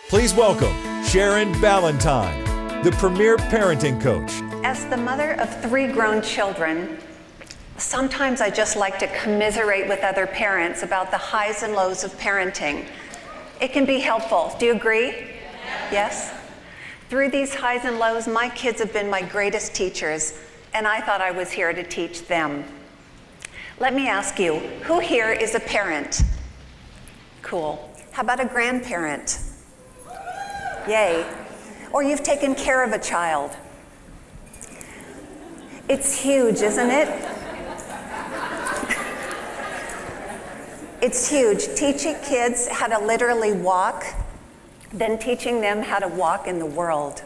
Please welcome Sharon Ballantine, the premier parenting coach. As the mother of 3 grown children, sometimes I just like to commiserate with other parents about the highs and lows of parenting. It can be helpful. Do you agree? Yes? Through these highs and lows, my kids have been my greatest teachers, and I thought I was here to teach them. Let me ask you, who here is a parent? Cool. How about a grandparent? Yay. Or you've taken care of a child. It's huge, isn't it? It's huge. Teaching kids how to literally walk, then teaching them how to walk in the world.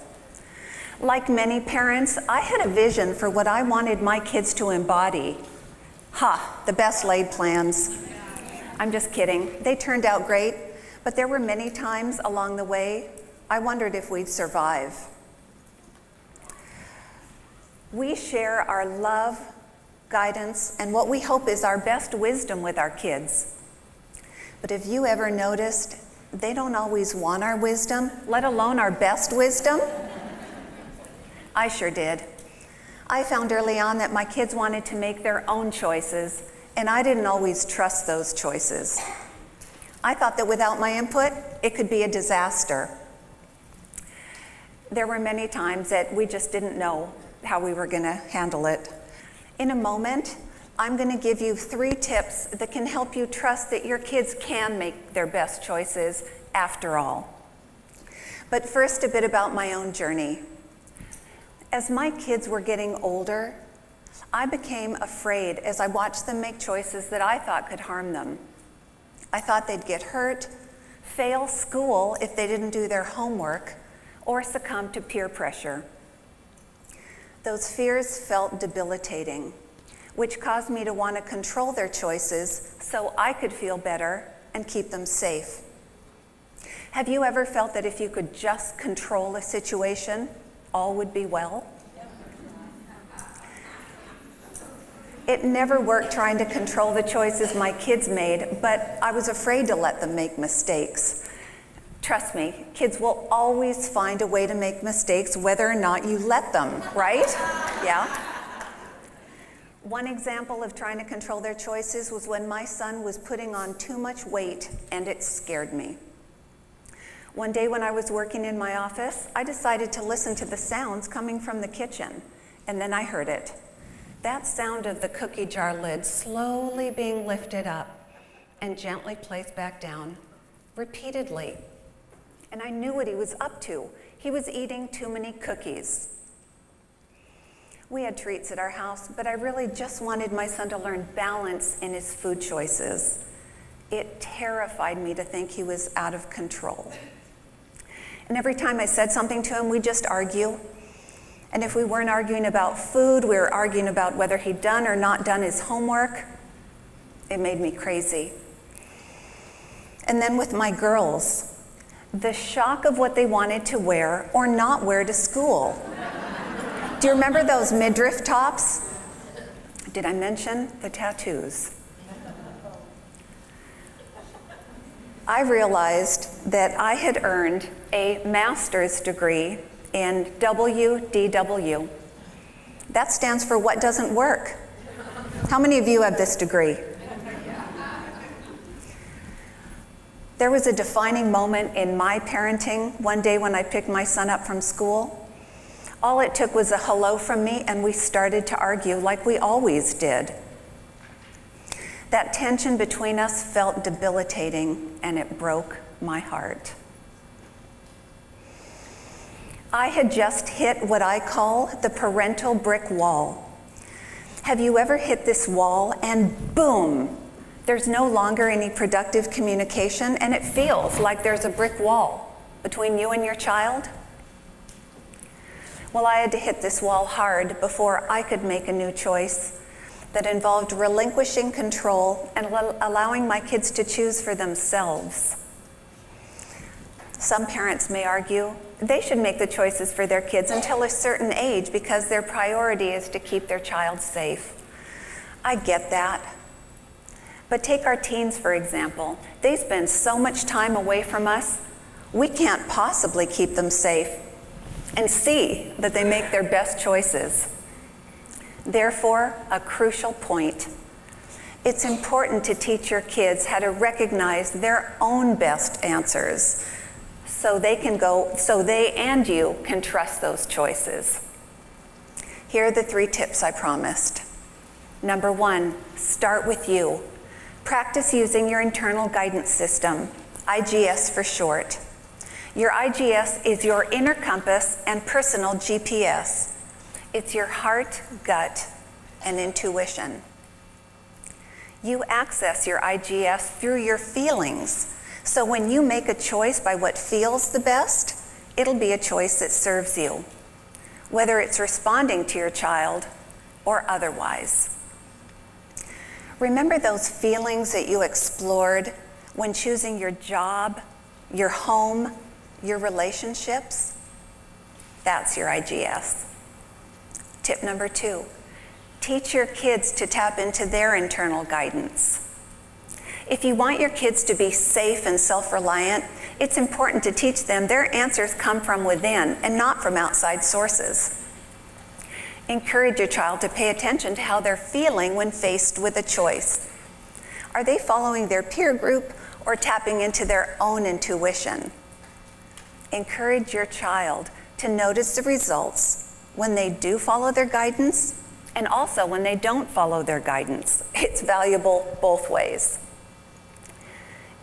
Like many parents, I had a vision for what I wanted my kids to embody. The best laid plans. I'm just kidding. They turned out great, but there were many times along the way I wondered if we'd survive. We share our love, guidance, and what we hope is our best wisdom with our kids. But have you ever noticed they don't always want our wisdom, let alone our best wisdom? I sure did. I found early on that my kids wanted to make their own choices, and I didn't always trust those choices. I thought that without my input, it could be a disaster. There were many times that we just didn't know how we were going to handle it. In a moment, I'm going to give you 3 tips that can help you trust that your kids can make their best choices after all. But first, a bit about my own journey. As my kids were getting older, I became afraid as I watched them make choices that I thought could harm them. I thought they'd get hurt, fail school if they didn't do their homework, or succumb to peer pressure. Those fears felt debilitating, which caused me to want to control their choices so I could feel better and keep them safe. Have you ever felt that if you could just control a situation, all would be well? It never worked trying to control the choices my kids made, but I was afraid to let them make mistakes. Trust me, kids will always find a way to make mistakes whether or not you let them, right? Yeah? One example of trying to control their choices was when my son was putting on too much weight, and it scared me. One day when I was working in my office, I decided to listen to the sounds coming from the kitchen, and then I heard it. That sound of the cookie jar lid slowly being lifted up and gently placed back down, repeatedly. And I knew what he was up to. He was eating too many cookies. We had treats at our house, but I really just wanted my son to learn balance in his food choices. It terrified me to think he was out of control. And every time I said something to him, we'd just argue. And if we weren't arguing about food, we were arguing about whether he'd done or not done his homework. It made me crazy. And then with my girls, the shock of what they wanted to wear or not wear to school. Do you remember those midriff tops? Did I mention the tattoos? I realized that I had earned a master's degree in WDW. That stands for what doesn't work. How many of you have this degree? There was a defining moment in my parenting one day when I picked my son up from school. All it took was a hello from me, and we started to argue like we always did. That tension between us felt debilitating, and it broke my heart. I had just hit what I call the parental brick wall. Have you ever hit this wall and boom, there's no longer any productive communication, and it feels like there's a brick wall between you and your child? Well, I had to hit this wall hard before I could make a new choice that involved relinquishing control and allowing my kids to choose for themselves. Some parents may argue they should make the choices for their kids until a certain age because their priority is to keep their child safe. I get that. But take our teens, for example. They spend so much time away from us. we can't possibly keep them safe and see that they make their best choices. Therefore, a crucial point. It's important to teach your kids how to recognize their own best answers so they and you can trust those choices. Here are the 3 tips I promised. Number 1, start with you. Practice using your internal guidance system, IGS for short. Your IGS is your inner compass and personal GPS. It's your heart, gut, and intuition. You access your IGS through your feelings. So when you make a choice by what feels the best, it'll be a choice that serves you, whether it's responding to your child or otherwise. Remember those feelings that you explored when choosing your job, your home, your relationships? That's your IGS. Tip number 2, teach your kids to tap into their internal guidance. If you want your kids to be safe and self-reliant, it's important to teach them their answers come from within and not from outside sources. Encourage your child to pay attention to how they're feeling when faced with a choice. Are they following their peer group or tapping into their own intuition? Encourage your child to notice the results when they do follow their guidance and also when they don't follow their guidance. It's valuable both ways.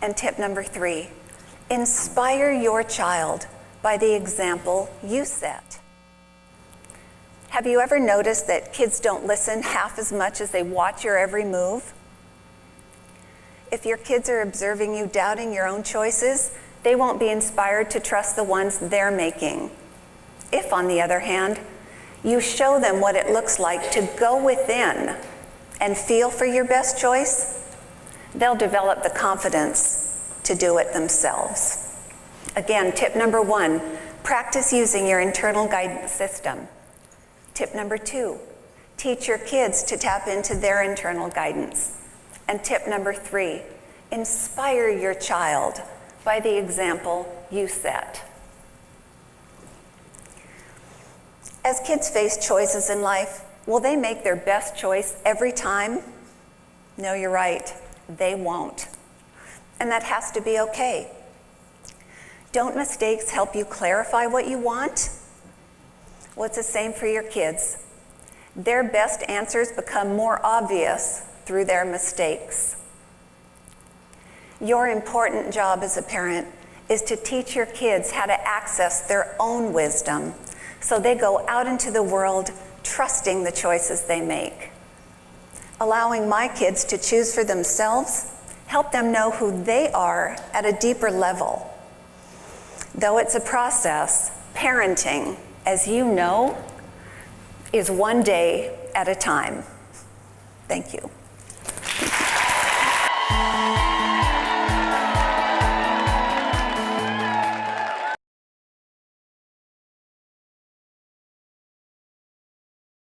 And tip number 3, inspire your child by the example you set. Have you ever noticed that kids don't listen half as much as they watch your every move? If your kids are observing you doubting your own choices, they won't be inspired to trust the ones they're making. If, on the other hand, you show them what it looks like to go within and feel for your best choice, they'll develop the confidence to do it themselves. Again, tip number 1, practice using your internal guidance system. Tip number 2, teach your kids to tap into their internal guidance. And tip number 3, inspire your child by the example you set. As kids face choices in life, will they make their best choice every time? No, you're right, they won't. And that has to be okay. Don't mistakes help you clarify what you want? Well, it's the same for your kids. Their best answers become more obvious through their mistakes. Your important job as a parent is to teach your kids how to access their own wisdom so they go out into the world trusting the choices they make. Allowing my kids to choose for themselves help them know who they are at a deeper level. Though it's a process, parenting, as you know, is one day at a time. Thank you.